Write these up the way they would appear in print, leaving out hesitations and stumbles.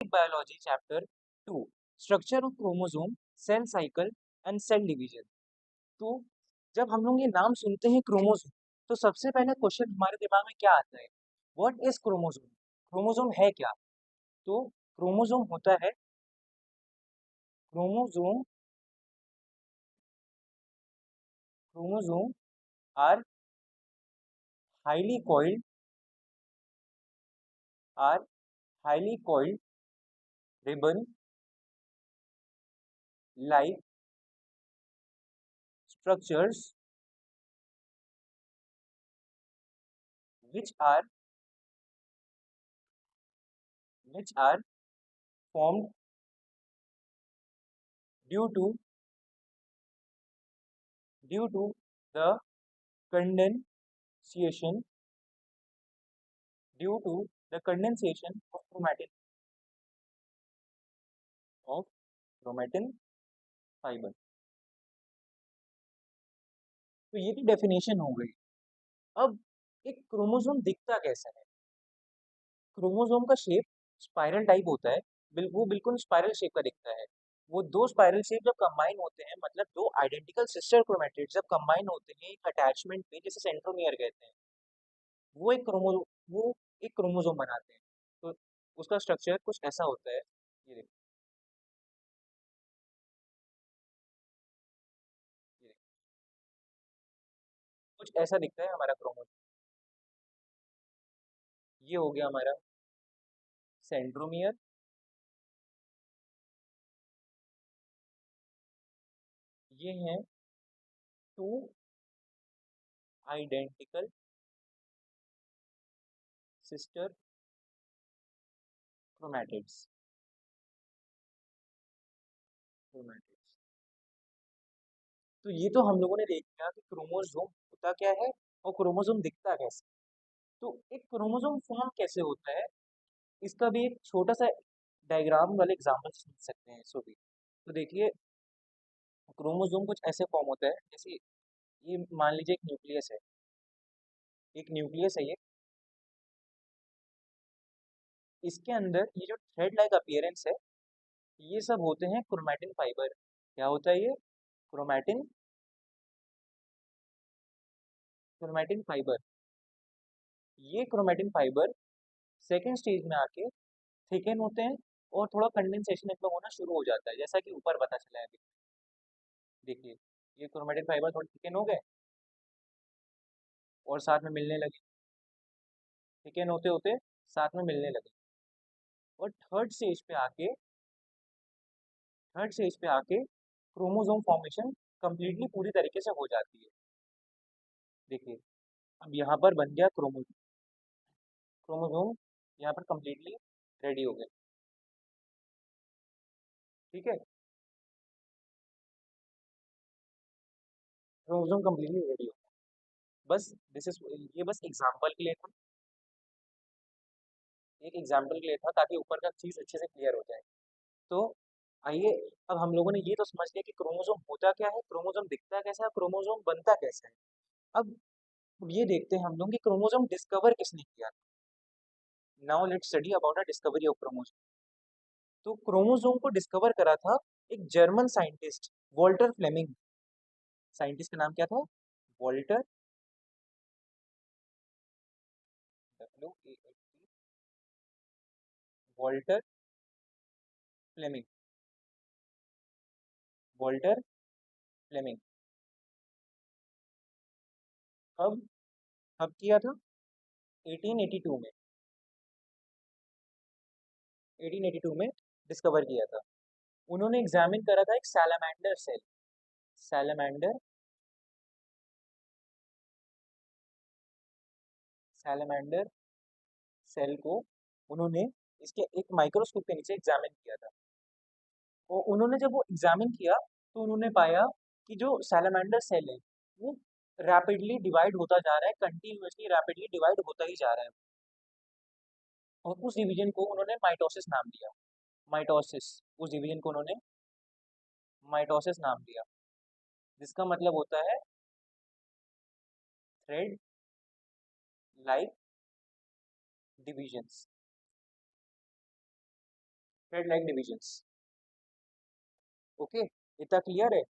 Biology chapter 2 structure of chromosome cell cycle and cell division. तो जब हम लोग ये नाम सुनते हैं क्रोमोसोम, तो सबसे पहले क्वेश्चन हमारे दिमाग में क्या आता है? What is chromosome? क्रोमोसोम है क्या? तो क्रोमोसोम होता है chromosome chromosome are highly coiled are highly coiled ribbon like structures which are which are formed due to the condensation of chromatin fiber। तो ये तो डेफिनेशन हो गई। अब एक क्रोमोसोम दिखता कैसा है? क्रोमोसोम का शेप स्पाइरल टाइप होता है। वो बिल्कुल स्पाइरल शेप का दिखता है। वो दो स्पाइरल शेप जब कंबाइन होते हैं, मतलब दो आइडेंटिकल सिस्टर क्रोमेटिड्स जब कंबाइन होते हैं एक अटैचमेंट पे, जिसे सेंट्रोमियर कहते हैं, वो एक क्रोमो वो एक क्रोमोसोम बनाते हैं। तो उसका स्ट्रक्चर कुछ ऐसा होता है। ये देखो, ये देखो, कुछ ऐसा दिखता है हमारा क्रोमोसोम। ये हो गया हमारा सेंट्रोमियर। ये हैं two identical sister chromatids chromatids. तो ये तो हम लोगों ने देख लिया कि क्रोमोसोम होता क्या है और क्रोमोसोम दिखता कैसे। तो एक क्रोमोसोम फॉर्म कैसे होता है, इसका भी एक छोटा सा डायग्राम वाले एग्जांपल समझ सकते हैं इसको भी। तो देखिए, क्रोमोसोम कुछ ऐसे फॉर्म होता है, जैसे ये मान लीजिए एक न्यूक्लियस है। एक न्यूक्लियस है ये। इसके अंदर ये जो थ्रेड लाइक अपीयरेंस है, ये सब होते हैं क्रोमैटिन फाइबर। क्या होता है ये? Chromatin chromatin fibre. ये क्रोमैटिन फाइबर सेकेंड स्टेज में आके थिकन होते हैं और थोड़ा कंडेंसेशन इनका होना शुरू हो जाता है, जैसा कि ऊपर पता चला है अभी। देखिए, ये क्रोमैटिन फाइबर थोड़े थिकन हो गए और साथ में मिलने लगे। थिकन होते होते साथ में मिलने लगे। और थर्ड स्टेज पे आके क्रोमोसोम फॉर्मेशन कंप्लीटली पूरी तरीके से हो जाती है। देखिए, अब यहाँ पर बन गया क्रोमोसोम। क्रोमोसोम यहाँ पर कंप्लीटली रेडी हो गए। ठीक है, क्रोमोसोम कंप्लीटली रेडी हो गए। बस दिस इज ये बस एग्जांपल के लिए था। एक एग्जांपल के लिए था ताकि ऊपर का चीज़ अच्छे से क्लियर हो जाए। तो आइए, अब हम लोगों ने ये तो समझ लिया कि क्रोमोसोम होता क्या है, क्रोमोसोम दिखता कैसा है, क्रोमोसोम बनता कैसा है। अब ये देखते हैं हम लोग कि क्रोमोसोम डिस्कवर किसने किया। Now let's study about the discovery of chromosome. तो क्रोमोसोम को डिस्कवर करा था एक German scientist, Walter Flemming. Scientist का नाम क्या था? Walter, WALT, Walter Flemming. Walter Flemming. कब कब किया था? 1882 में। 1882 में डिस्कवर किया था। उन्होंने एग्जामिन करा था एक salamander cell. Salamander salamander cell को उन्होंने इसके एक माइक्रोस्कोप के नीचे एग्जामिन किया था। और उन्होंने जब वो एग्जामिन किया, तो उन्होंने पाया कि जो सैलामेंडर सेल है, वो रैपिडली डिवाइड होता जा रहा है, कंटिन्यूसली रैपिडली डिवाइड होता ही जा रहा है। और उस डिवीजन को उन्होंने माइटोसिस नाम दिया। माइटोसिस, उस डिवीजन को उन्होंने माइटोसिस नाम दिया, जिसका मतलब होता है thread like divisions. Thread like divisions. Okay, इतना क्लियर है।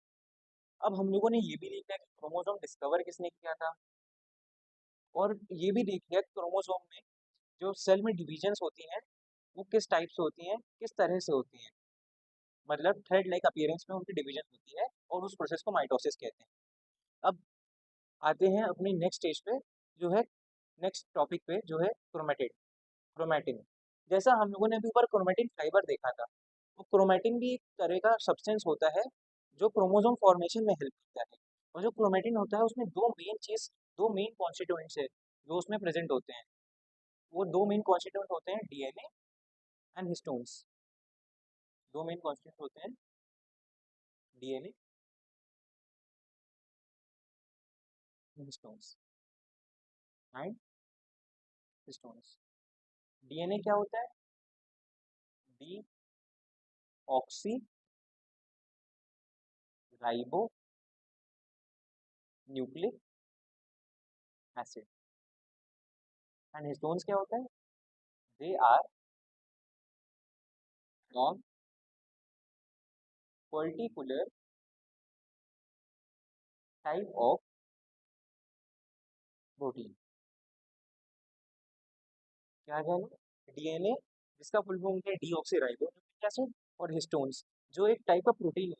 अब हम लोगों ने ये भी देखा कि क्रोमोसोम डिस्कवर किसने किया था, और ये भी देख लिया कि क्रोमोसोम में जो सेल में डिविजन्स होती हैं वो किस टाइप से होती हैं, किस तरह से होती हैं। मतलब थ्रेड लाइक अपीयरेंस में उनकी डिवीजन होती है और उस प्रोसेस को माइटोसिस कहते हैं। अब आते हैं अपनी नेक्स्ट स्टेज पे, जो है नेक्स्ट टॉपिक पे, जो है क्रोमेटिड, क्रोमैटिन। जैसा हम लोगों ने अभी ऊपर क्रोमैटिन फाइबर देखा था, तो क्रोमैटिन भी एक तरह का सब्सटेंस होता है जो क्रोमोसोम फॉर्मेशन में हेल्प करता है। और जो क्रोमैटिन होता है उसमें दो मेन कॉन्स्टिट्यूएंट्स है जो उसमें प्रेजेंट होते हैं। वो दो मेन कॉन्स्टिट्यूएंट होते हैं डीएनए एंड हिस्टोन्स। दो मेन कॉन्स्टिट्यूएंट होते हैं DNA and histones and histones. DNA क्या होता है? Deoxy ribonucleic acid. And histones क्या होता है? They are non particular type of protein. क्या जाने? डीएनए जिसका फुल फॉर्म होता है डीऑक्सी राइबो एसिड, और हिस्टोन्स जो एक टाइप का प्रोटीन है।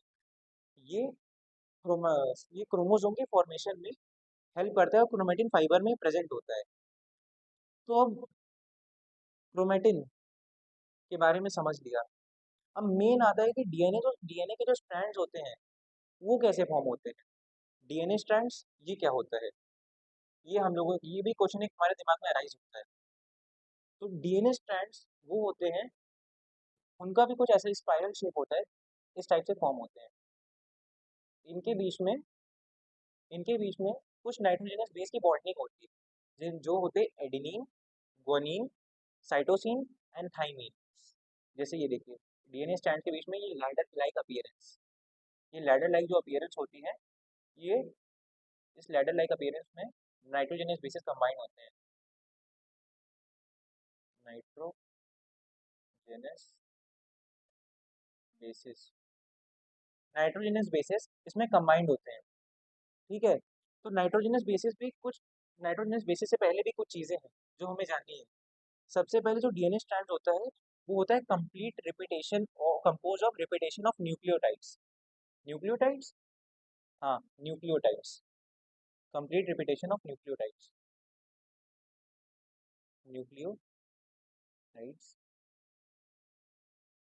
ये ये क्रोमोसोम के फॉर्मेशन में हेल्प करता है और क्रोमेटिन फाइबर में प्रेजेंट होता है। तो अब क्रोमेटिन के बारे में समझ लिया। अब मेन आता है कि डीएनए के जो स्ट्रैंड्स होते हैं वो कैसे फॉर्म होते हैं। डीएनए स्ट्रैंड्स ये क्या होता है, ये भी क्वेश्चन एक हमारे दिमाग में अराइज होता है। तो डीएनए स्ट्रैंड्स वो होते हैं, उनका भी कुछ ऐसा स्पाइरल शेप होता है, इस टाइप से फॉर्म होते हैं। इनके बीच में इनके बीच में कुछ नाइट्रोजनस बेस की बॉन्डिंग होती है, जो होते हैं adenine, guanine, cytosine and thymine. जैसे ये देखिए, डीएनए स्ट्रैंड के बीच में ये लैडर लाइक अपीयरेंस, ये लैडर लाइक जो अपीयरेंस होती है, ये इस लैडर लाइक अपीयरेंस में नाइट्रोजनस बेसिस कंबाइन होते हैं। नाइट्रोजनस बेसिस नाइट्रोजनस बेसिस इसमें कंबाइंड होते हैं। ठीक है, तो नाइट्रोजनस बेसिस से पहले भी कुछ चीज़ें हैं जो हमें जाननी है। सबसे पहले जो डीएनए स्ट्रैंड होता है वो होता है कंप्लीट रिपीटेशन और compose of repetition of nucleotides. Nucleotides, हाँ, nucleotides, complete repetition of nucleotides. Nucleotides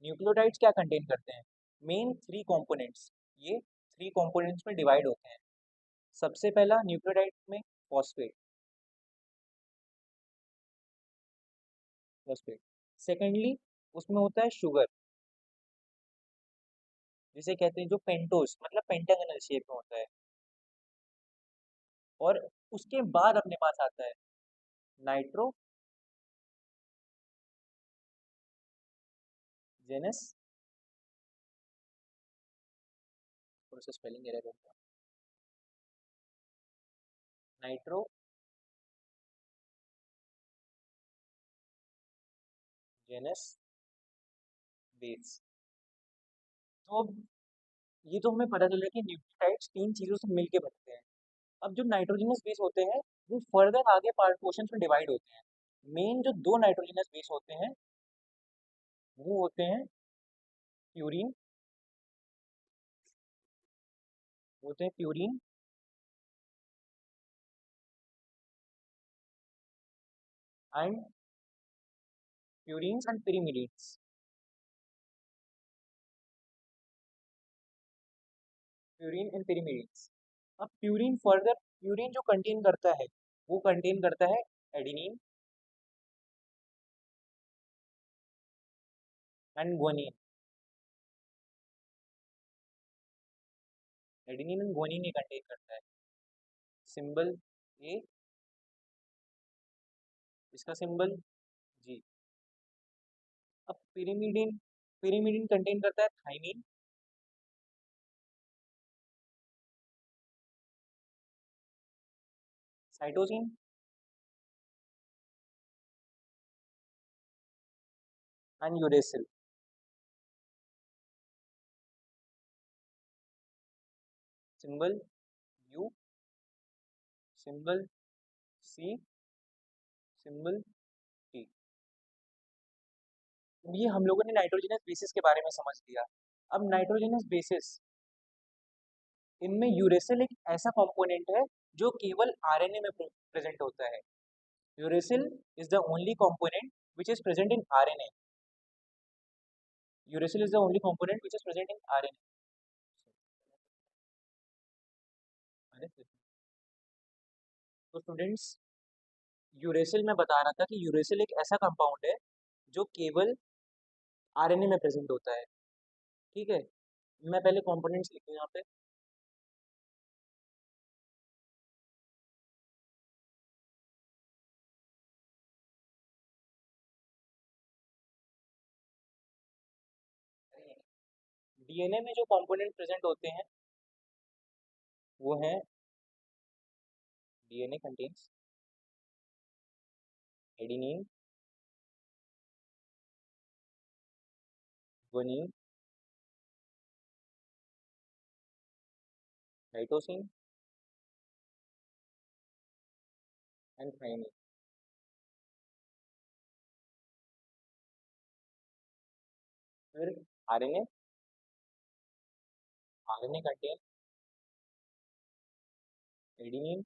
nucleotides क्या कंटेन करते हैं? मेन थ्री कंपोनेंट्स, ये थ्री कंपोनेंट्स में डिवाइड होते हैं। सबसे पहला न्यूक्लियोटाइड में फॉस्फेट, फॉस्फेट। सेकेंडली उसमें होता है शुगर, जिसे कहते हैं जो पेंटोस, मतलब पेंटागनल शेप में होता है। और उसके बाद अपने पास आता है नाइट्रोजेनस, थोड़ा सा स्पेलिंग एरर होता है, नाइट्रोजेनस बेस। तो अब ये तो हमें पता चला कि न्यूक्लियोटाइड्स तीन चीजों से मिलके बनते हैं। अब जो नाइट्रोजनस बेस होते हैं वो फर्दर आगे पार्ट पोर्शन में डिवाइड होते हैं। मेन जो दो नाइट्रोजनस बेस होते हैं वो होते हैं प्यूरिन, होते हैं purine and purines and pyrimidines। Purine and pyrimidines। अब प्यूरिन जो कंटेन करता है वो कंटेन करता है adenine and guanine. Adenine and guanine ये कंटेन करता है। सिंबल ए, इसका सिंबल जी। अब pyrimidine कंटेन करता है thymine, cytosine and uracil. Symbol U, symbol C, symbol T. ये हम लोगों ने नाइट्रोजनस बेसिस के बारे में समझ लिया। अब नाइट्रोजनस बेसिस, इनमें यूरेसिल एक ऐसा कंपोनेंट है जो केवल आरएनए में प्रेजेंट होता है। Uracil is the only component which is present in RNA. Uracil is the only component which is present in RNA. तो स्टूडेंट्स, यूरेसिल में बता रहा था कि यूरेसिल एक ऐसा कंपाउंड है जो केवल आरएनए में प्रेजेंट होता है। ठीक है, मैं पहले कंपोनेंट्स लिखूँ यहाँ पे। डीएनए में जो कंपोनेंट प्रेजेंट होते हैं वो हैं, DNA contains adenine, guanine, cytosine and thymine. फिर RNA, RNA contain adenine,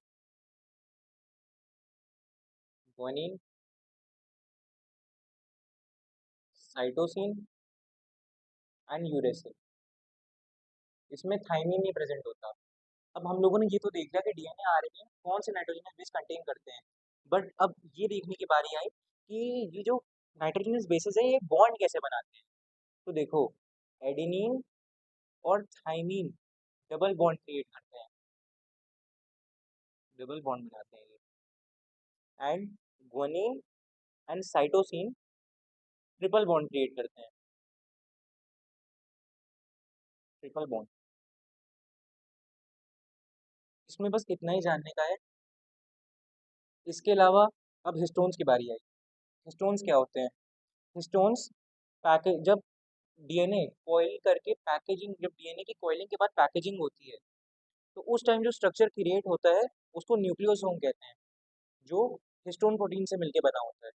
guanine, cytosine and uracil. इसमें थाइमिन नहीं प्रेजेंट होता। अब हम लोगों ने ये तो देख लिया कि डीएनए आरएनए कौन से नाइट्रोजनस बेस कंटेन करते हैं, बट अब ये देखने की बारी आई कि ये जो नाइट्रोजनस बेसेस है ये बॉन्ड कैसे बनाते हैं। तो देखो, एडेनिन और थाइमिन डबल बॉन्ड क्रिएट करते हैं, डबल बॉन्ड बनाते हैं ये। And guanine and cytosine triple bond create करते हैं, ट्रिपल बॉन्ड। इसमें बस इतना ही जानने का है। इसके अलावा अब हिस्टोन्स की बारी आई। हिस्टोन्स क्या होते हैं? हिस्टोन्स पैकेज, जब डीएनए कॉइल करके पैकेजिंग, जब डीएनए की कॉइलिंग के बाद पैकेजिंग होती है तो उस टाइम जो स्ट्रक्चर क्रिएट होता है उसको न्यूक्लियोसोम कहते हैं, जो हिस्टोन प्रोटीन से मिलके बना होता है।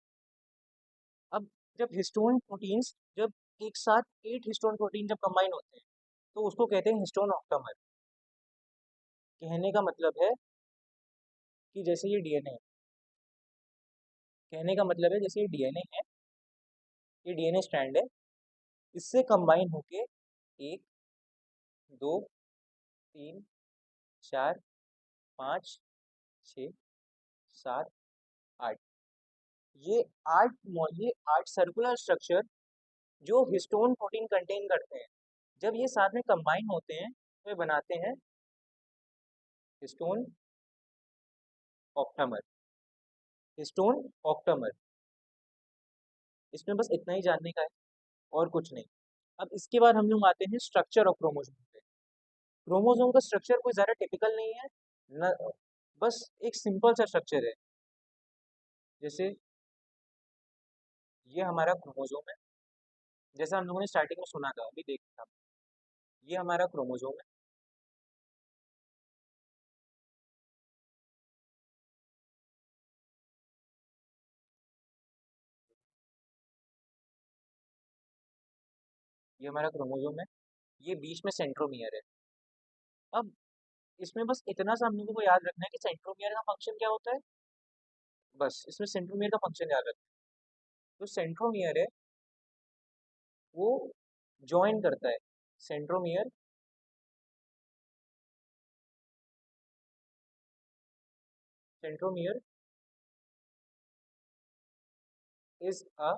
अब जब हिस्टोन प्रोटीन्स, जब एक साथ 8 हिस्टोन प्रोटीन जब कंबाइन होते हैं तो उसको कहते हैं हिस्टोन ऑक्टामर। कहने का मतलब है कि जैसे ये डीएनए है, कहने का मतलब है जैसे ये डीएनए है, ये डीएनए स्ट्रैंड है, इससे कंबाइन होके 1, 2, 3, 4, 5, 6, 7, 8, ये 8 ये 8 सर्कुलर स्ट्रक्चर जो हिस्टोन प्रोटीन कंटेन करते हैं, जब ये साथ में कंबाइन होते हैं तो ये बनाते हैं हिस्टोन ऑक्टामर। हिस्टोन ऑक्टामर, इसमें बस इतना ही जानने का है और कुछ नहीं। अब इसके बाद हम लोग आते हैं स्ट्रक्चर ऑफ क्रोमोसोम पे। क्रोमोसोम का स्ट्रक्चर कोई ज़्यादा टिपिकल नहीं है न, बस एक सिंपल सा स्ट्रक्चर है। जैसे ये हमारा क्रोमोसोम है, जैसा हम लोगों ने स्टार्टिंग में सुना था, अभी देखा था, ये हमारा क्रोमोसोम है। ये हमारा क्रोमोसोम है, ये बीच में सेंट्रोमियर है। अब इसमें बस इतना सा हम लोगों को याद रखना है कि सेंट्रोमियर का फंक्शन क्या होता है, बस इसमें सेंट्रोमियर का फंक्शन याद रखना है। तो सेंट्रोमियर है वो जॉइन करता है, centromere centromere is a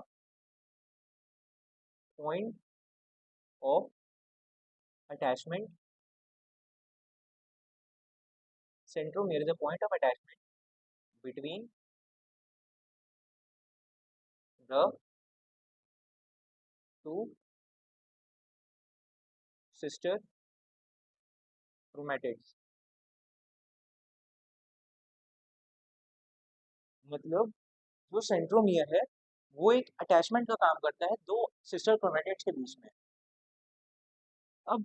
point of attachment. Centromere is a point of attachment between the two sister chromatids. मतलब जो सेंट्रोमियर है वो एक अटैचमेंट का काम करता है दो सिस्टर क्रोमेटिड्स के बीच में। अब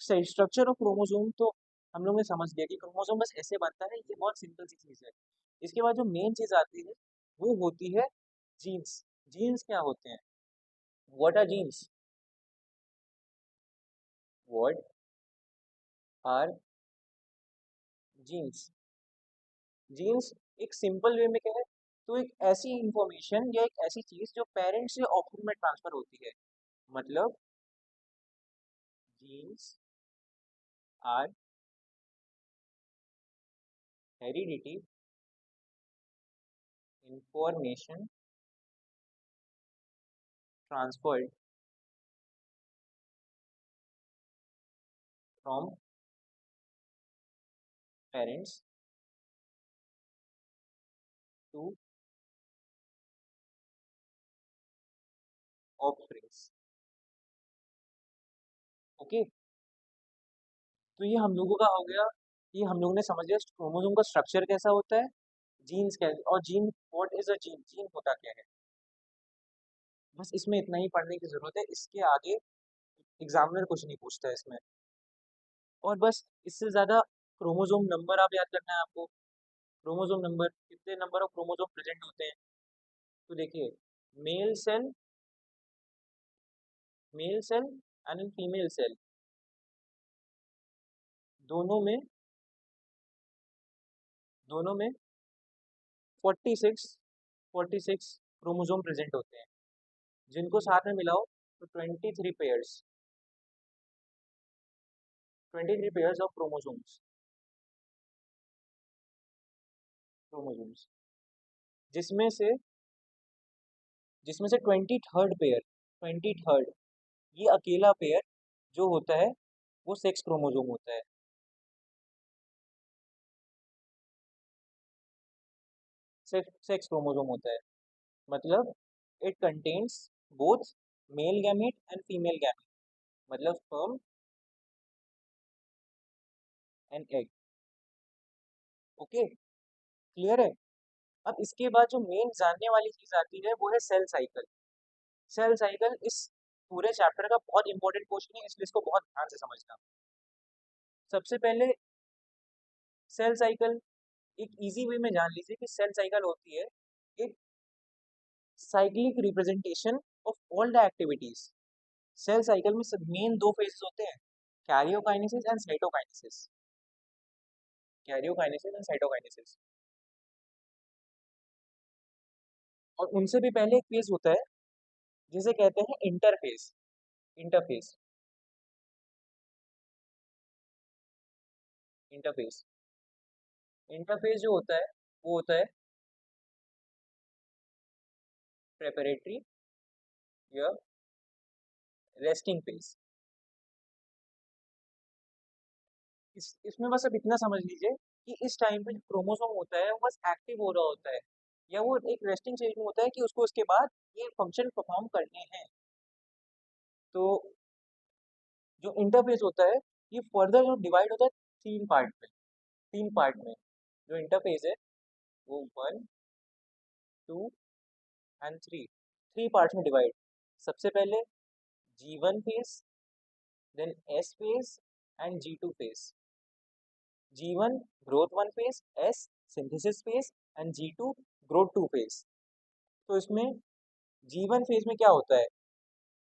स्ट्रक्चर ऑफ क्रोमोसोम तो हम लोग ने समझ लिया कि क्रोमोसोम बस ऐसे बनता है, ये बहुत सिंपल सी चीज़ है। इसके बाद जो मेन चीज़ आती है वो होती है जीन्स। जीन्स क्या होते हैं? What are genes? What are genes? Genes एक सिंपल वे में क्या है, तो एक ऐसी इंफॉर्मेशन या एक ऐसी चीज़ जो पेरेंट्स से ऑक्यूल में ट्रांसफर होती है। मतलब genes are heredity information transferred from parents to offsprings. Okay, तो ये हम लोगों का हो गया। ये हम लोगों ने समझ लिया क्रोमोसोम का स्ट्रक्चर कैसा होता है, जीन्स कैसे, और gene what is a gene, gene होता क्या है। बस इसमें इतना ही पढ़ने की जरूरत है, इसके आगे एग्जामिनर कुछ नहीं पूछता है इसमें। और बस इससे ज़्यादा क्रोमोसोम नंबर आप याद करना है आपको। क्रोमोसोम नंबर, कितने नंबर ऑफ क्रोमोसोम प्रेजेंट होते हैं। तो देखिए, male cell, male cell and female cell दोनों में, दोनों में 46 46 क्रोमोसोम प्रेजेंट होते हैं, जिनको साथ में मिलाओ तो 23 pairs, 23 pairs of chromosomes, chromosomes जिसमें से, जिसमें से 23rd पेयर, 23rd, ये अकेला पेयर जो होता है वो सेक्स क्रोमोसोम होता है। सेक्स क्रोमोसोम होता है, मतलब it contains both male gamete and female gamete, मतलब sperm and egg. Okay, clear है। अब इसके बाद जो मेन जानने वाली चीज आती है वो है सेल साइकिल। सेल साइकिल इस पूरे चैप्टर का बहुत इंपॉर्टेंट क्वेश्चन है, इसलिए इसको बहुत ध्यान से समझना। सबसे पहले सेल साइकिल एक इजी वे में जान लीजिए कि सेल साइकिल होती है एक cyclic representation of all the activities. Cell cycle में सब मेन दो फेजेस होते हैं, karyokinesis and cytokinesis, karyokinesis and cytokinesis. और उनसे भी पहले एक फेज होता है जिसे कहते हैं इंटरफेस। इंटरफेस, इंटरफेस, इंटरफेस जो होता है वो होता है प्रेपरेटरी या रेस्टिंग फेज। इसमें बस अब इतना समझ लीजिए कि इस टाइम पे जो क्रोमोसोम होता है वो बस एक्टिव हो रहा होता है, या वो एक रेस्टिंग स्टेज में होता है कि उसको उसके बाद ये फंक्शन परफॉर्म करने हैं। तो जो इंटरफेस होता है ये फर्दर जो डिवाइड होता है तीन पार्ट में, तीन पार्ट में। जो इंटरफेस है वो 1, 2 एंड 3, थ्री पार्ट्स में डिवाइड। सबसे पहले G1 phase, then S phase and G2 phase. G1 growth 1 phase, S synthesis phase and G2 growth 2 phase. तो इसमें G1 फेज में क्या होता है,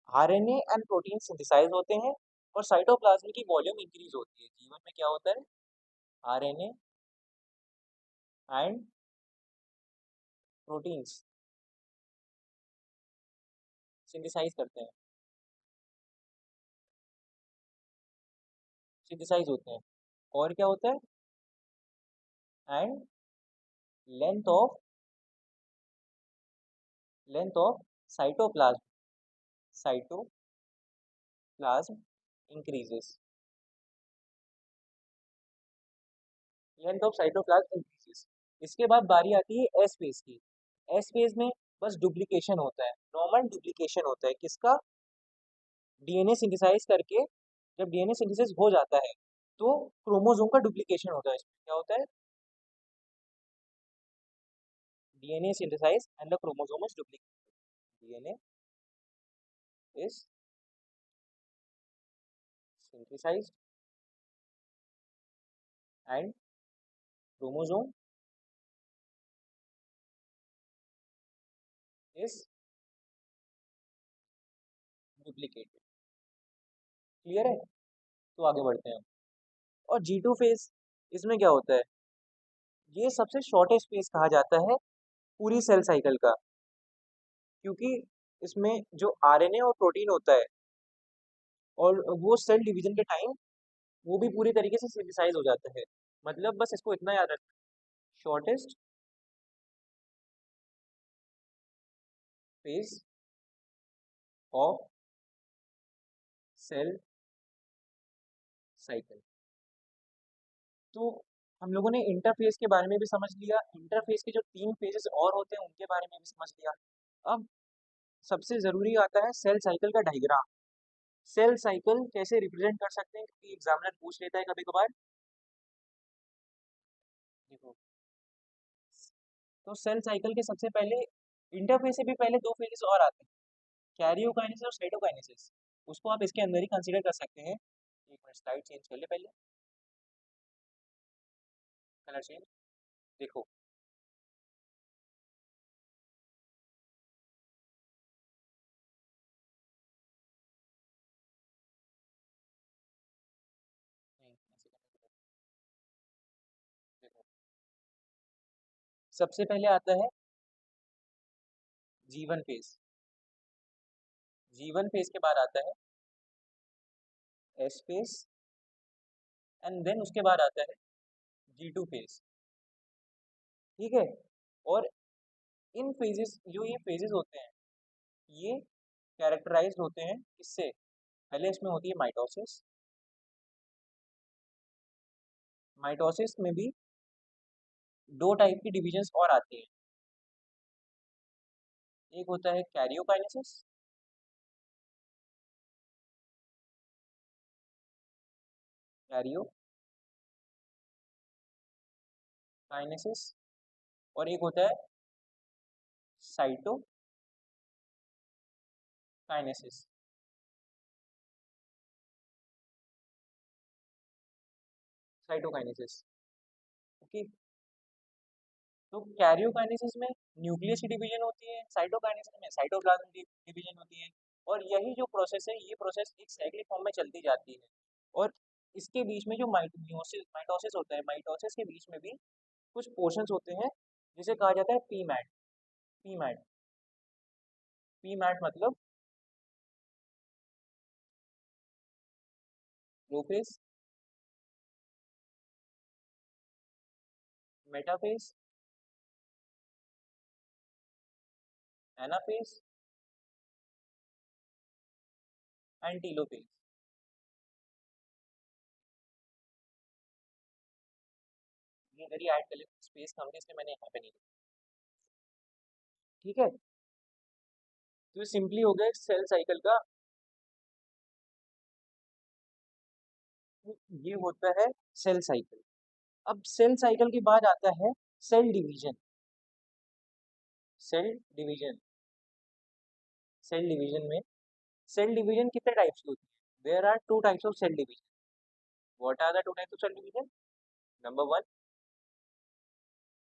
आरएनए एंड प्रोटीन सिंथेसाइज होते हैं और साइटोप्लाज्म की वॉल्यूम इंक्रीज होती है। जीवन में क्या होता है, आरएनए एंड प्रोटीन्स सिंथेसाइज करते हैं, सिंथेसाइज होते हैं। और क्या होता है, and length of, length of cytoplasm, cytoplasm increases, length of cytoplasm increases. इसके बाद बारी आती है एस फेज की। एस फेज में बस डुप्लीकेशन होता है, नॉर्मल डुप्लीकेशन होता है किसका, डीएनए सिंथेसाइज करके। जब डीएनए सिंथेसिस हो जाता है तो क्रोमोसोम का डुप्लीकेशन होता है। इसमें क्या होता है, DNA synthesize and the chromosome is duplicated, DNA is synthesized and chromosome is duplicated. Clear है? तो आगे बढ़ते हैं। और G2 फेज, इसमें क्या होता है? ये सबसे शॉर्टेस्ट फेज कहा जाता है पूरी सेल साइकिल का, क्योंकि इसमें जो आरएनए और प्रोटीन होता है और वो सेल डिवीजन के टाइम वो भी पूरी तरीके से सिंथेसाइज हो जाता है। मतलब बस इसको इतना याद रखना, shortest phase of cell cycle. तो हम लोगों ने इंटरफेस के बारे में भी समझ लिया, इंटरफेस के जो 3 फेजेस और होते हैं उनके बारे में भी समझ लिया। अब सबसे ज़रूरी आता है सेल साइकिल का डायग्राम। सेल साइकिल कैसे रिप्रेजेंट कर सकते हैं, क्योंकि एग्जामिनर पूछ लेता है कभी कभार। देखो, तो सेल साइकिल के सबसे पहले, इंटरफेस से भी पहले 2 फेजेस और आते हैं, कैरियोकाइनेसिस और साइटोकाइनेसिस। उसको आप इसके अंदर ही कंसीडर कर सकते हैं। एक मिनट, स्लाइड चेंज कर ले पहले, कलर चेंज। देखो, नहीं, ऐसे करना पड़ेगा। देखो, सबसे पहले आता है जीवन फेज। जीवन फेज के बाद आता है एस फेज, एंड देन उसके बाद आता है G2 फेज। ठीक है? और इन फेजेस, जो ये फेजेस होते हैं, ये कैरेक्टराइज्ड होते हैं इससे। पहले इसमें होती है माइटोसिस। माइटोसिस में भी 2 टाइप की डिविजन्स और आती हैं। एक होता है कैरियोकाइनेसिस, कैरियोकाइनेसिस, और एक होता है साइटोकाइनेसिस। Cytokinesis, okay. तो कैरियोकाइनेसिस में न्यूक्लियस की डिवीजन होती है, साइटोकाइनेसिस में साइटोप्लाज्म की डिवीजन होती है। और यही जो प्रोसेस है, ये प्रोसेस एक साइक्लिक फॉर्म में चलती जाती है। और इसके बीच में जो माइटोसिस माइटोसिस होता है, माइटोसिस के बीच में भी कुछ पोर्शंस होते हैं जिसे कहा जाता है पीमैट। पीमैट, पीमैट मतलब prophase, metaphase, anaphase and telophase. ये इधर ही ऐड कर ले, स्पेस कम है इसलिए मैंने यहाँ पे नहीं लिखा। ठीक है? तो ये सिंपली हो गया सेल साइकिल का। ये होता है सेल साइकिल। अब सेल साइकिल के बाद आता है cell division. Cell division, cell division में, सेल डिवीजन कितने टाइप्स की होती है? There are 2 types of cell division. What are the 2 types of cell division? Number 1,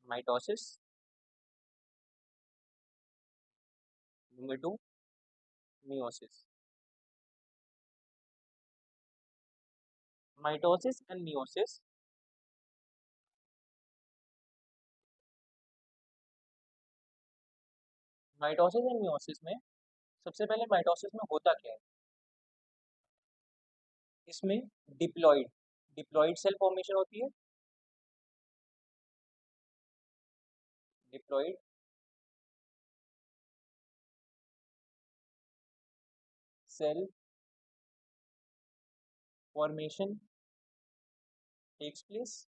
mitosis. Number 2, meiosis. Mitosis and meiosis, mitosis and meiosis में सबसे पहले mitosis में होता क्या है? इसमें डिप्लॉइड डिप्लॉइड सेल फॉर्मेशन होती है। Diploid cell formation takes place,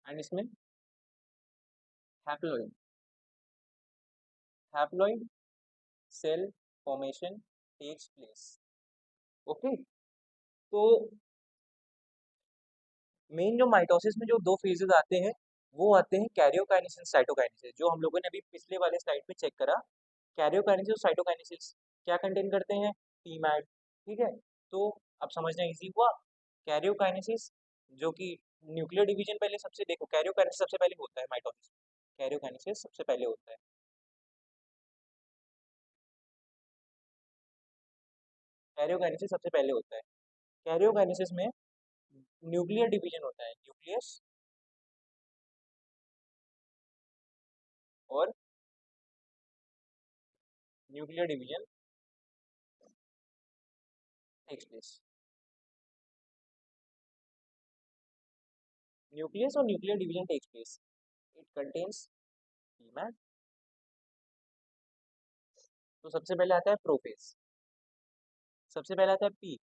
and इसमें haploid haploid cell formation takes place. Okay. तो मेन जो माइटोसिस में जो 2 फेजेस आते हैं, वो आते हैं कैरियोकाइनेसिस, साइटोकाइनेसिस, जो हम लोगों ने अभी पिछले वाले स्लाइड पे चेक करा। कैरियोकाइनेसिस और साइटोकाइनेसिस क्या कंटेन करते हैं? पीमैट। ठीक है? तो अब समझना इजी हुआ। कैरियोकाइनेसिस, जो कि न्यूक्लियर डिवीजन पहले सबसे, देखो कैरियोकाइनेसिस सबसे पहले होता है माइटोसिस, कैरियोकाइनेसिस सबसे पहले होता है। कैरियोकाइनेसिस सबसे पहले होता है। कैरियोकाइनेसिस में न्यूक्लियर डिवीजन होता है, न्यूक्लियस और nuclear division takes place. Nucleus और nuclear division takes place, it contains man. तो सबसे पहले आता है प्रोफेज, सबसे पहले आता है P,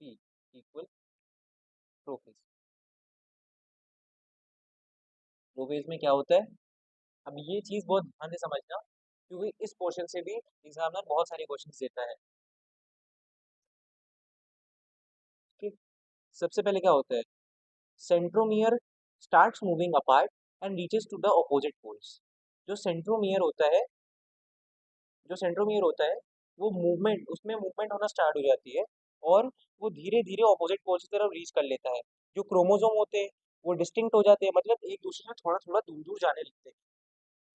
P equal prophase. Prophase में क्या होता है, अब ये चीज बहुत ध्यान से समझना, क्योंकि इस पोर्शन से भी एग्जामिनर बहुत सारे क्वेश्चंस देता है। ठीक, सबसे पहले क्या होता है, centromere starts moving apart and reaches to the opposite poles. जो सेंट्रोमियर होता है, जो सेंट्रोमियर होता है, वो मूवमेंट, उसमें मूवमेंट होना स्टार्ट हो जाती है और वो धीरे धीरे ऑपोजिट पोल्स की तरफ रीच कर लेता है। जो क्रोमोसोम होते हैं वो डिस्टिंक्ट हो जाते हैं, मतलब एक दूसरे से थोड़ा थोड़ा दूर दूर जाने लगते हैं।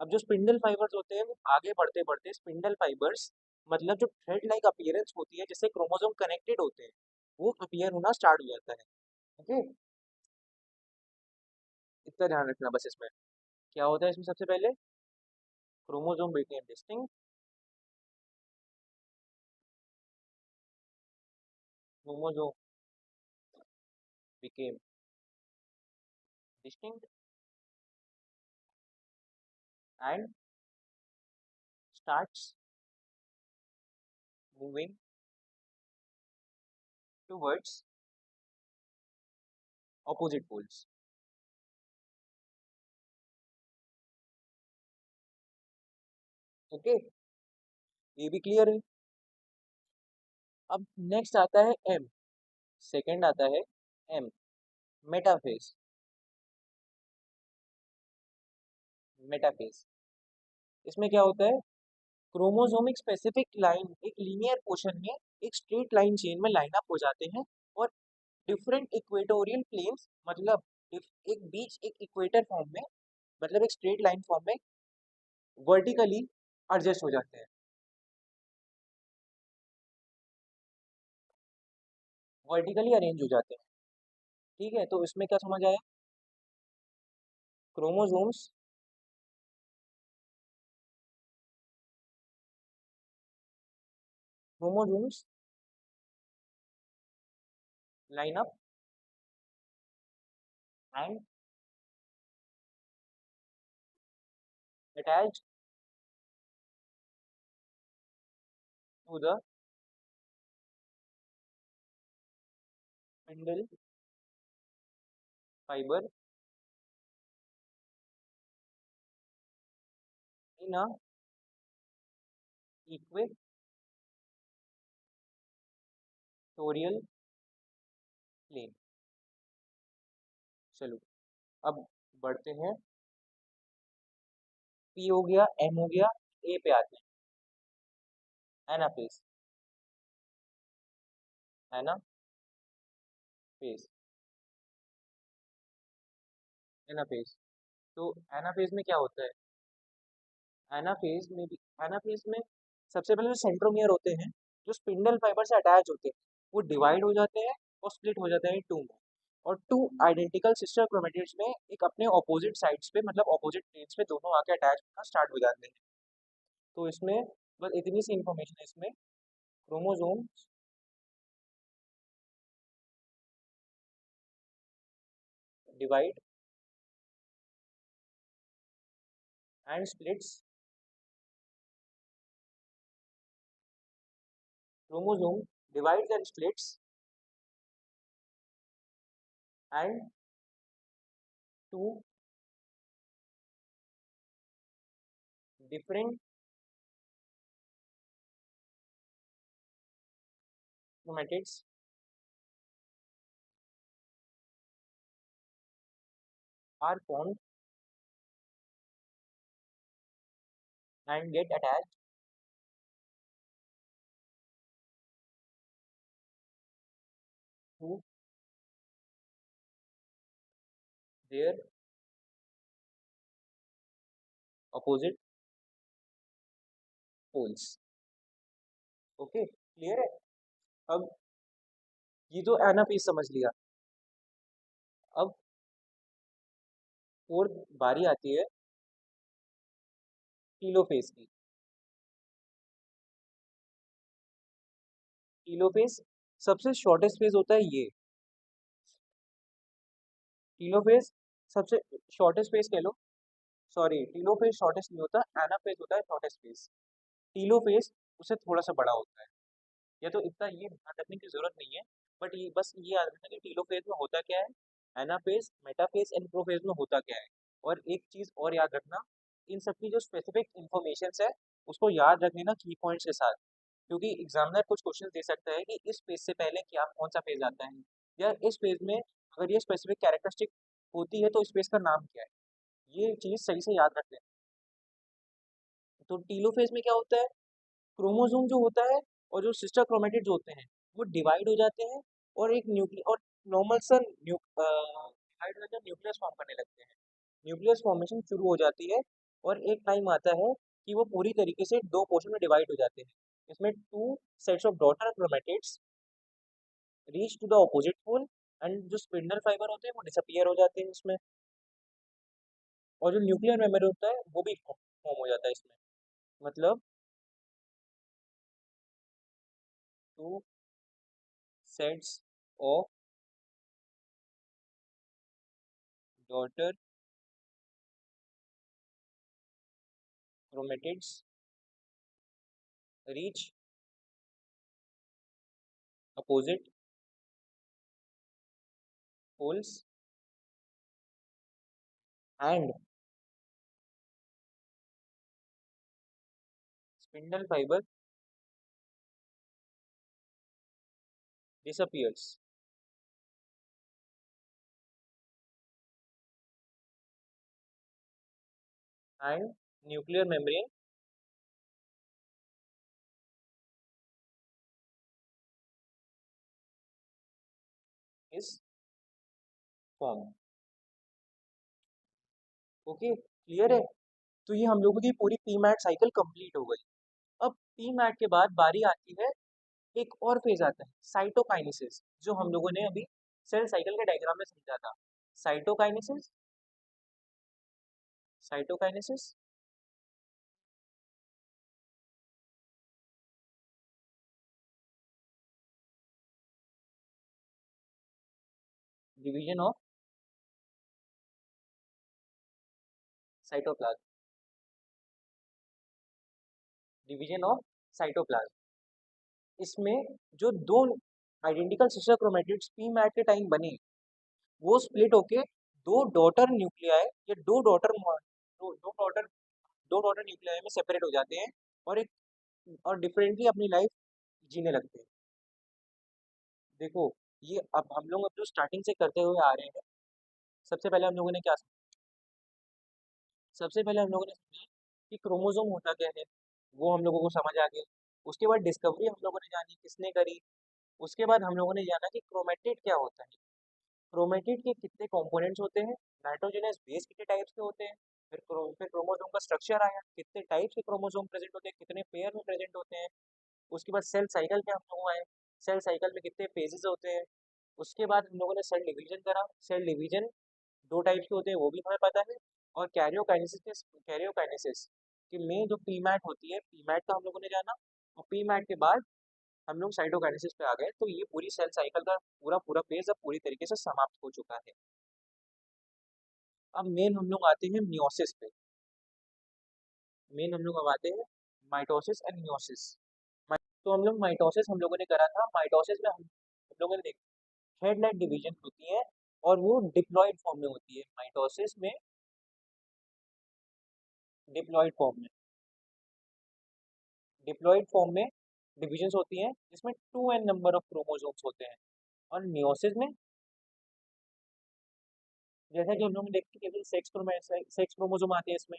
अब जो स्पिंडल फाइबर्स होते हैं वो आगे बढ़ते बढ़ते स्पिंडल फाइबर्स, मतलब जो थ्रेड लाइक अपीयरेंस होती है जिससे क्रोमोसोम कनेक्टेड होते हैं, वो अपीयर होना स्टार्ट हो जाता है। ओके, इतना ध्यान रखना बस। इसमें क्या होता है, इसमें सबसे पहले chromosome became distinct, chromosome became distinct and starts moving towards opposite poles. Okay, ये भी क्लियर है। अब नेक्स्ट आता है एम, सेकंड आता है एम, मेटाफेज। मेटाफेज, इसमें क्या होता है, क्रोमोसोमिक स्पेसिफिक लाइन एक लीनियर पोर्शन में एक स्ट्रेट लाइन चेन में लाइन अप हो जाते हैं और डिफरेंट इक्वेटोरियल प्लेन्स, मतलब एक बीच एक इक्वेटर फॉर्म में, मतलब एक स्ट्रेट लाइन फॉर्म में वर्टिकली एडजस्ट हो जाते हैं। वर्टिकली अरेंज हो जाते हैं। ठीक है, तो इसमें क्या समझ आया, chromosomes chromosomes line up and attach to the spindle fibre in a equatorial plane. चलो अब बढ़ते हैं, पी हो गया, एम हो गया, ए पे आते हैं एनाफेज। एनाफेज, एनाफेज, तो एनाफेज में क्या होता है, एनाफेज में भी, एनाफेज में सबसे पहले जो सेंट्रोमियर होते हैं, जो स्पिंडल फाइबर से अटैच होते हैं, वो डिवाइड हो जाते हैं और स्प्लिट हो जाते हैं टू में, और टू आइडेंटिकल सिस्टर क्रोमेटिड्स में एक अपने ऑपोजिट साइड्स पे, मतलब ऑपोजिट प्लेन्स पे दोनों आके अटैच होना स्टार्ट हो जाते हैं। तो इसमें बस इतनी सी इंफॉर्मेशन है, इसमें chromosome divide and splits, chromosome divides and splits and two different chromatids are formed and get attached to their opposite poles. Okay, clear है। अब ये तो एनाफेज समझ लिया। अब फोर्थ बारी आती है टीलोफेज की। टीलोफेज सबसे शॉर्टेस्ट फेज होता है ये। टीलोफेज सबसे शॉर्टेस्ट फेज कह लो। सॉरी, टीलोफेज शॉर्टेस्ट नहीं होता, एनाफेज होता है शॉर्टेस्ट फेज। टीलोफेज उससे थोड़ा सा बड़ा होता है। या तो इतना ये ध्यान रखने की जरूरत नहीं है, बट ये बस ये याद रखना कि टीलोफेज में होता क्या है, एनाफेज, मेटाफेज एंड प्रोफेज में होता क्या है। और एक चीज और याद रखना, इन सबकी जो स्पेसिफिक इंफॉर्मेशन है उसको याद रख लेना की पॉइंट्स के साथ। क्योंकि एग्जामिनर कुछ क्वेश्चन दे सकता है कि इस पेज से पहले क्या कौन सा पेज आता है, या इस पेज में अगर ये स्पेसिफिक कैरेक्टरिस्टिक होती है तो इस पेज का नाम क्या है। ये चीज सही से याद रख लेना। तो टीलोफेज में क्या होता है, क्रोमोसोम जो होता है और जो सिस्टर क्रोमेटिड्स होते हैं वो डिवाइड हो जाते हैं, और एक न्यूक्लियस और नॉर्मल सा डिवाइड हो जाकर न्यूक्लियस फॉर्म करने लगते हैं। न्यूक्लियस फॉर्मेशन शुरू हो जाती है, और एक टाइम आता है कि वो पूरी तरीके से दो पोर्शन में डिवाइड हो जाते हैं। इसमें two sets of daughter chromatids reach to the opposite pole, and जो स्पिंडल फाइबर होते हैं वो डिसअपियर हो जाते हैं इसमें, और जो न्यूक्लियर मेमोरी होता है वो भी फॉर्म हो जाता है इसमें। मतलब to sets of daughter chromatids reach opposite poles and spindle fiber disappears, and nuclear membrane is formed। Okay, clear है। तो ये हम लोगों की पूरी पी मैट साइकिल कंप्लीट हो गई। अब पी मैट के बाद बारी आती है, एक और फेज आता है साइटोकाइनेसिस, जो हम लोगों ने अभी सेल साइकिल के डायग्राम में समझा था। Cytokinesis, cytokinesis division of cytoplasm, division of cytoplasm. इसमें जो दो identical sister chromatids PMAT के टाइम बने, वो स्प्लिट होके दो डॉटर न्यूक्लियाई या दो डॉटर न्यूक्लियाई में सेपरेट हो जाते हैं, और एक और डिफरेंटली अपनी लाइफ जीने लगते हैं। देखो, ये अब हम लोग जो स्टार्टिंग से करते हुए आ रहे हैं, सबसे पहले हम लोगों ने क्या सबसे पहले हम लोगों ने समझा कि क्रोमोसोम होता क्या है, वो हम लोगों को समझ आ गया। उसके बाद डिस्कवरी हम लोगों ने जानी किसने करी। उसके बाद हम लोगों ने जाना कि क्रोमेटिड क्या होता है, क्रोमेटिड के कितने कंपोनेंट्स होते हैं, नाइट्रोजनस बेस कितने टाइप्स के होते हैं। फिर क्रोमोसोम का स्ट्रक्चर आया, कितने टाइप्स के क्रोमोसोम प्रेजेंट होते हैं, कितने पेयर में प्रेजेंट होते हैं। उसके बाद सेल साइकिल पे हम लोग आए, सेल साइकिल में कितने फेजेस होते हैं। उसके बाद हम लोगों ने सेल डिवीजन करा, सेल डिवीजन दो टाइप्स के होते हैं वो भी हमें पता है। और कैरियोकाइनेसिस कि में जो पीमैट होती है, पीमैट का हम लोगों ने जाना। और पीमैट के बाद हम लोग साइटोकाइनेसिस पे आ गए। तो ये पूरी सेल साइकिल का पूरा पूरा फेज अब पूरी तरीके से समाप्त हो चुका है। अब मेन हम लोग आते हैं मियोसिस पे। मेन हम लोग अब आते हैं माइटोसिस एंड मियोसिस। तो हम लोग माइटोसिस हम लोगों ने करा था। माइटोसिस में हम लोगों ने देखा हेड लाइक डिवीजन होती है, और वो डिप्लॉइड फॉर्म में होती है। माइटोसिस में डिप्लॉइड फॉर्म में डिप्लॉइड फॉर्म में डिविजन्स होती हैं, जिसमें 2n नंबर ऑफ क्रोमोसोम्स होते हैं। और मियोसिस में जैसा कि हम लोग ने देखा कि केवल सेक्स क्रोमोसोम आते हैं इसमें,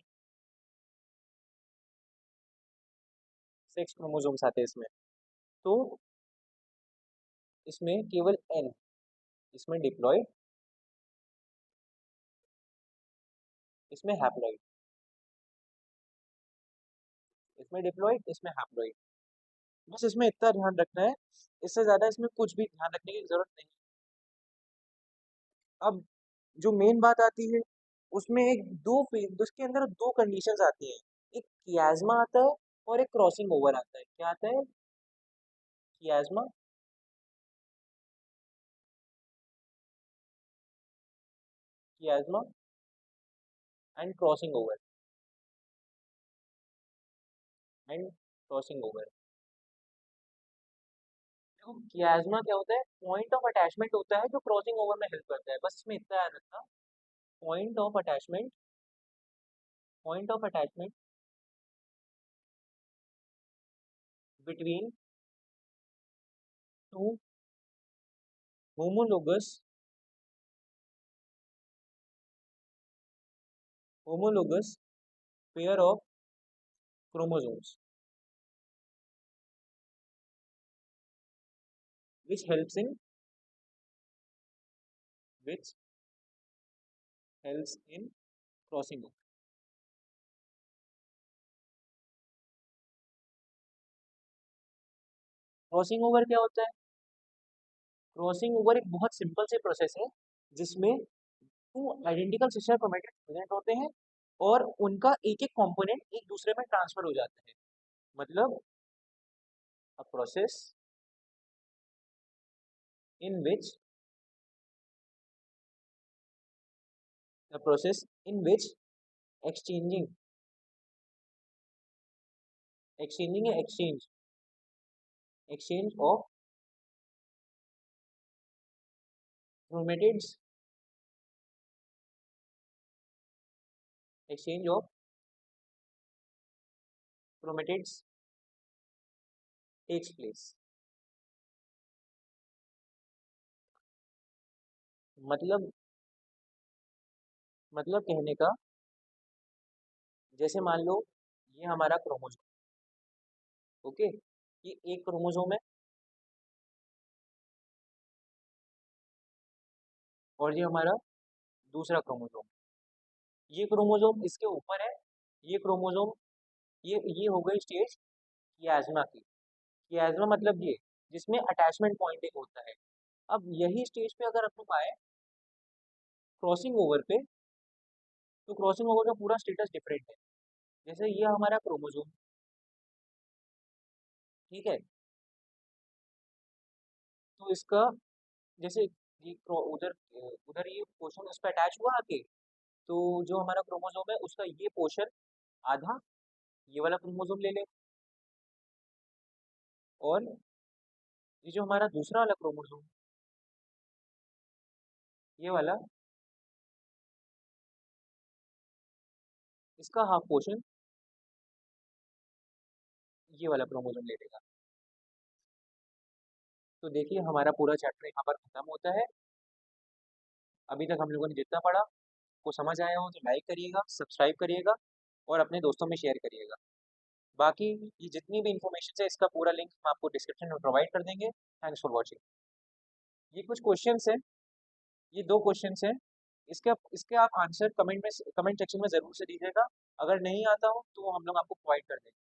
सेक्स क्रोमोसोम्स आते हैं इसमें। तो इसमें केवल n इसमें डिप्लॉयड, इसमें हैप्लॉइड, इसमें डिप्लॉयड, इसमें हैप्लॉइड। बस इसमें इतना ध्यान रखना है, इससे ज़्यादा इसमें कुछ भी ध्यान रखने की ज़रूरत नहीं। अब जो मेन बात आती है, उसमें एक दो फेज, उसके अंदर दो कंडीशंस आती हैं। एक कियाज्मा आता है और एक क्रॉसिंग ओवर आता है। क्या आता है? Chiasma chiasma and crossing over, and crossing over. देखो कियाज्मा क्या होता है? पॉइंट ऑफ अटैचमेंट होता है जो क्रॉसिंग ओवर में हेल्प करता है। बस इसमें इतना याद रखना, point of attachment, point of attachment between two homologous homologous pair of chromosomes which helps in which helps in crossing over। Crossing over क्या होता है? क्रॉसिंग ओवर एक बहुत सिंपल से प्रोसेस है जिसमें two identical sister chromatids present होते हैं और उनका एक एक कंपोनेंट एक दूसरे में ट्रांसफर हो जाता है। मतलब a process in which the process in which exchanging exchanging या exchange of chromatids, exchange of chromatids takes place। मतलब कहने का, जैसे मान लो ये हमारा क्रोमोसोम, ओके, ये एक क्रोमोसोम है और ये हमारा दूसरा क्रोमोसोम। ये क्रोमोसोम इसके ऊपर है, ये क्रोमोसोम, ये हो गई स्टेज कियाज्मा की। कियाज्मा मतलब ये जिसमें अटैचमेंट पॉइंट एक होता है। अब यही स्टेज पे अगर अपन आए क्रॉसिंग ओवर पे, तो क्रॉसिंग ओवर का पूरा स्टेटस डिफरेंट है। जैसे ये हमारा क्रोमोसोम, ठीक है, तो इसका जैसे ये उधर उधर ये पोर्शन उस पर अटैच हुआ आके, तो जो हमारा क्रोमोसोम है उसका ये पोर्शन आधा ये वाला क्रोमोसोम ले ले, और ये जो हमारा दूसरा वाला क्रोमोसोम, ये वाला, इसका हाफ पोर्शन ये वाला क्रोमोसोम ले लेगा। तो देखिए हमारा पूरा चैप्टर यहाँ पर खत्म होता है। अभी तक हम लोगों ने जितना पढ़ा को समझ आया हो तो लाइक करिएगा, सब्सक्राइब करिएगा और अपने दोस्तों में शेयर करिएगा। बाकी ये जितनी भी इन्फॉर्मेशन है इसका पूरा लिंक हम आपको डिस्क्रिप्शन में प्रोवाइड कर देंगे। Thanks for watching. ये कुछ क्वेश्चंस हैं, ये दो क्वेश्चंस हैं, इसके आप आंसर कमेंट सेक्शन में ज़रूर से दीजिएगा। अगर नहीं आता हो तो हम लोग आपको प्रोवाइड कर देंगे।